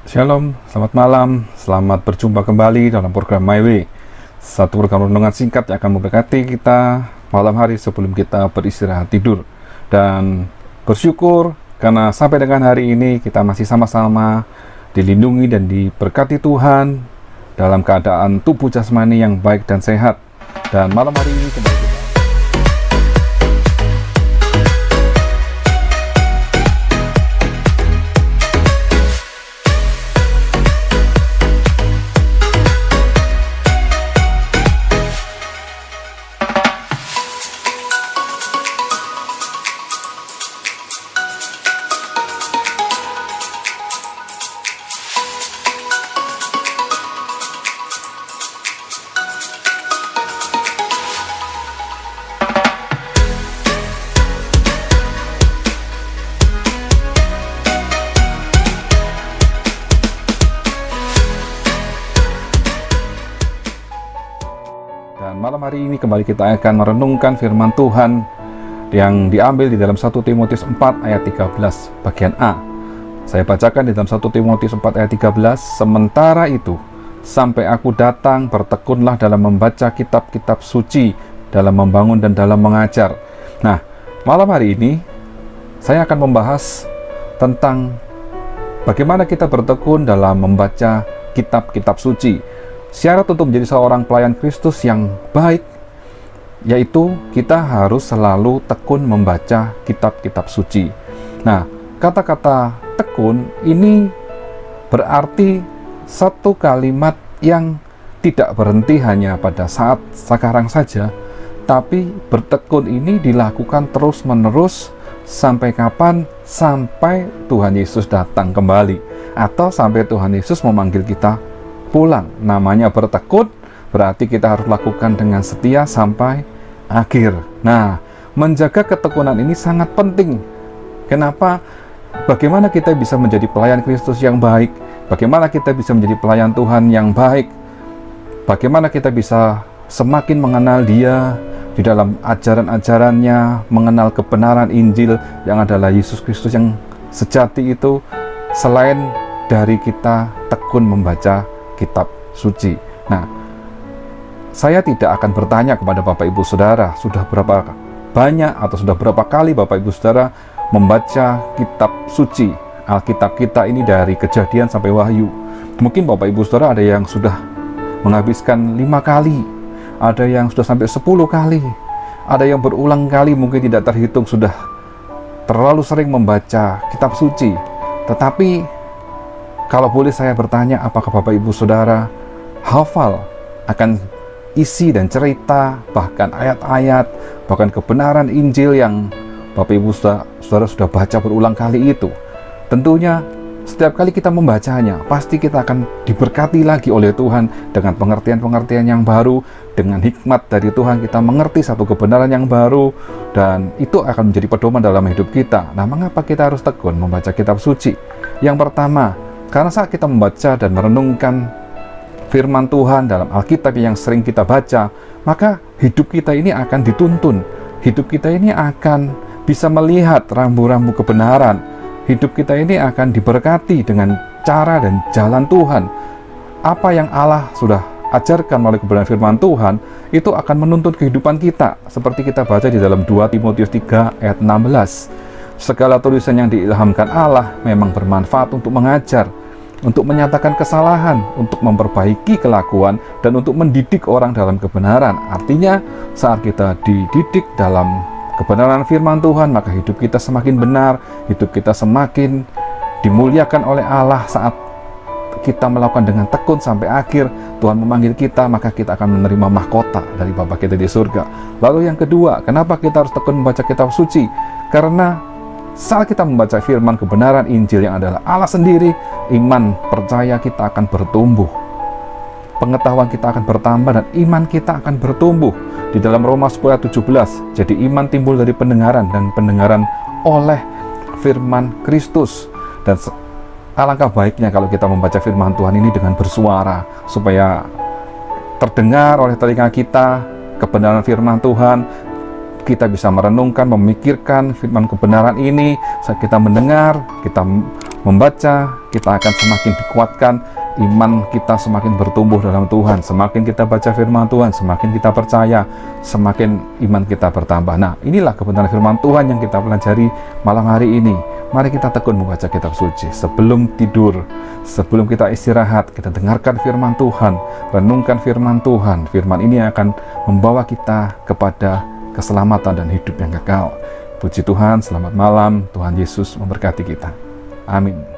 Shalom, selamat malam, selamat berjumpa kembali dalam program My Way. Satu program renungan singkat yang akan memberkati kita malam hari sebelum kita beristirahat tidur. Dan bersyukur karena sampai dengan hari ini kita masih sama-sama dilindungi dan diberkati Tuhan dalam keadaan tubuh jasmani yang baik dan sehat. Dan malam hari ini kembali kita Dan malam hari ini kembali kita akan merenungkan firman Tuhan yang diambil di dalam 1 Timotius 4 ayat 13 bagian A. Saya bacakan di dalam 1 Timotius 4 ayat 13, "Sementara itu, sampai aku datang, bertekunlah dalam membaca kitab-kitab suci, dalam membangun dan dalam mengajar." Nah, malam hari ini saya akan membahas tentang bagaimana kita bertekun dalam membaca kitab-kitab suci. Syarat untuk menjadi seorang pelayan Kristus yang baik, yaitu kita harus selalu tekun membaca kitab-kitab suci. Nah, kata-kata tekun ini berarti satu kalimat yang tidak berhenti hanya pada saat sekarang saja, tapi bertekun ini dilakukan terus-menerus sampai kapan? Sampai Tuhan Yesus datang kembali, atau sampai Tuhan Yesus memanggil kita pulang. Namanya bertekun berarti kita harus lakukan dengan setia sampai akhir. Nah, menjaga ketekunan ini sangat penting. Kenapa? Bagaimana kita bisa menjadi pelayan Kristus yang baik? Bagaimana kita bisa menjadi pelayan Tuhan yang baik? Bagaimana kita bisa semakin mengenal Dia di dalam ajaran-ajarannya, mengenal kebenaran Injil yang adalah Yesus Kristus yang sejati itu, selain dari kita tekun membaca kitab suci. Nah, saya tidak akan bertanya kepada Bapak Ibu Saudara sudah berapa banyak atau sudah berapa kali Bapak Ibu Saudara membaca kitab suci Alkitab kita ini dari Kejadian sampai Wahyu. Mungkin Bapak Ibu Saudara ada yang sudah menghabiskan 5 kali, ada yang sudah sampai 10 kali, ada yang berulang kali, mungkin tidak terhitung, sudah terlalu sering membaca kitab suci. Tetapi kalau boleh saya bertanya, apakah Bapak Ibu Saudara hafal akan isi dan cerita, bahkan ayat-ayat, bahkan kebenaran Injil yang Bapak Ibu Saudara sudah baca berulang kali itu? Tentunya setiap kali kita membacanya, pasti kita akan diberkati lagi oleh Tuhan dengan pengertian-pengertian yang baru, dengan hikmat dari Tuhan kita mengerti satu kebenaran yang baru, dan itu akan menjadi pedoman dalam hidup kita. Nah, mengapa kita harus tekun membaca kitab suci? Yang pertama, karena saat kita membaca dan merenungkan firman Tuhan dalam Alkitab yang sering kita baca, maka hidup kita ini akan dituntun. Hidup kita ini akan bisa melihat rambu-rambu kebenaran. Hidup kita ini akan diberkati dengan cara dan jalan Tuhan. Apa yang Allah sudah ajarkan melalui kebenaran firman Tuhan, itu akan menuntun kehidupan kita. Seperti kita baca di dalam 2 Timotius 3 ayat 16. Segala tulisan yang diilhamkan Allah memang bermanfaat untuk mengajar, untuk menyatakan kesalahan, untuk memperbaiki kelakuan, dan untuk mendidik orang dalam kebenaran. Artinya, saat kita dididik dalam kebenaran firman Tuhan, maka hidup kita semakin benar, hidup kita semakin dimuliakan oleh Allah. Saat kita melakukan dengan tekun sampai akhir, Tuhan memanggil kita, maka kita akan menerima mahkota dari Bapa kita di surga. Lalu yang kedua, kenapa kita harus tekun membaca kitab suci? Karena saat kita membaca firman kebenaran Injil yang adalah Allah sendiri, iman percaya kita akan bertumbuh, pengetahuan kita akan bertambah, dan iman kita akan bertumbuh. Di dalam Roma 10 ayat 17, jadi iman timbul dari pendengaran, dan pendengaran oleh firman Kristus. Dan alangkah baiknya kalau kita membaca firman Tuhan ini dengan bersuara, supaya terdengar oleh telinga kita kebenaran firman Tuhan, kita bisa merenungkan, memikirkan firman kebenaran ini. Saat kita mendengar, kita membaca, kita akan semakin dikuatkan, iman kita semakin bertumbuh dalam Tuhan. Semakin kita baca firman Tuhan, semakin kita percaya, semakin iman kita bertambah. Nah, inilah kebenaran firman Tuhan yang kita pelajari malam hari ini. Mari kita tekun membaca kitab suci. Sebelum tidur, sebelum kita istirahat, kita dengarkan firman Tuhan, renungkan firman Tuhan. Firman ini akan membawa kita kepada keselamatan dan hidup yang kekal. Puji Tuhan, selamat malam. Tuhan Yesus memberkati kita. Amin.